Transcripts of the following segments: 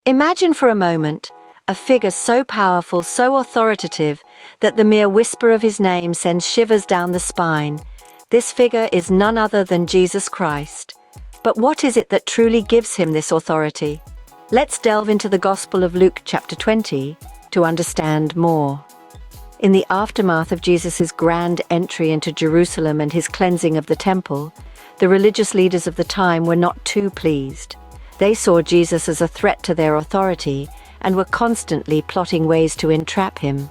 Imagine for a moment a figure so powerful, so authoritative, that the mere whisper of his name sends shivers down the spine. This figure is none other than Jesus Christ. But what is it that truly gives him this authority? Let's delve into the Gospel of Luke chapter 20 to understand more. In the aftermath of Jesus' grand entry into Jerusalem and his cleansing of the temple, the religious leaders of the time were not too pleased. They saw Jesus as a threat to their authority and were constantly plotting ways to entrap him.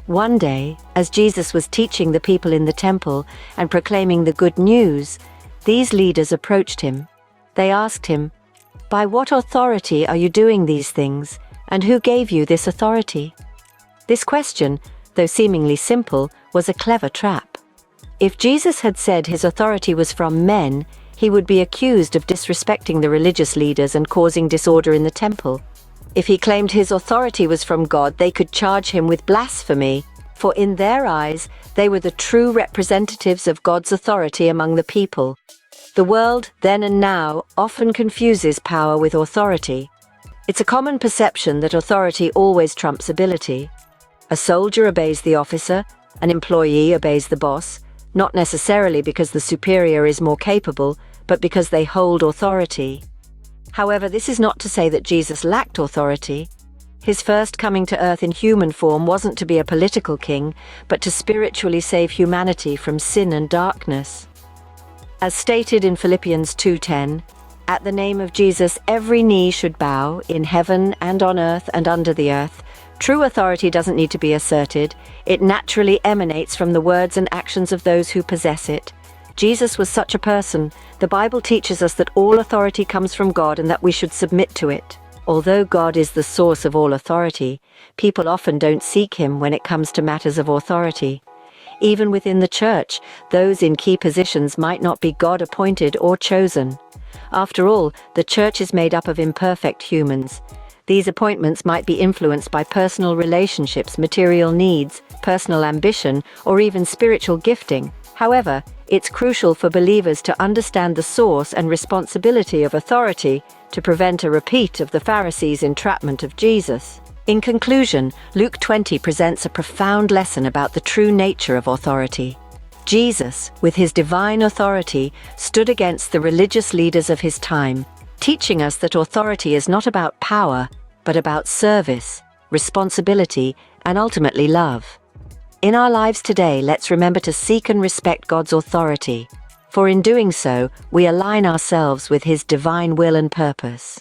One day, as Jesus was teaching the people in the temple and proclaiming the good news, these leaders approached him. They asked him, "By what authority are you doing these things, and who gave you this authority?" This question, though seemingly simple, was a clever trap. If Jesus had said his authority was from men, he would be accused of disrespecting the religious leaders and causing disorder in the temple. If he claimed his authority was from God, they could charge him with blasphemy, for in their eyes, they were the true representatives of God's authority among the people. The world, then and now, often confuses power with authority. It's a common perception that authority always trumps ability. A soldier obeys the officer, an employee obeys the boss, not necessarily because the superior is more capable, but because they hold authority. However, this is not to say that Jesus lacked authority. His first coming to earth in human form wasn't to be a political king, but to spiritually save humanity from sin and darkness. As stated in Philippians 2:10, "At the name of Jesus every knee should bow, in heaven and on earth and under the earth." True authority doesn't need to be asserted. It naturally emanates from the words and actions of those who possess it. Jesus was such a person. The Bible teaches us that all authority comes from God and that we should submit to it. Although God is the source of all authority, people often don't seek him when it comes to matters of authority. Even within the church, those in key positions might not be God-appointed or chosen. After all, the church is made up of imperfect humans. These appointments might be influenced by personal relationships, material needs, personal ambition, or even spiritual gifting. However, it's crucial for believers to understand the source and responsibility of authority to prevent a repeat of the Pharisees' entrapment of Jesus. In conclusion, Luke 20 presents a profound lesson about the true nature of authority. Jesus, with his divine authority, stood against the religious leaders of his time, teaching us that authority is not about power, but about service, responsibility, and ultimately love. In our lives today, let's remember to seek and respect God's authority, for in doing so, we align ourselves with his divine will and purpose.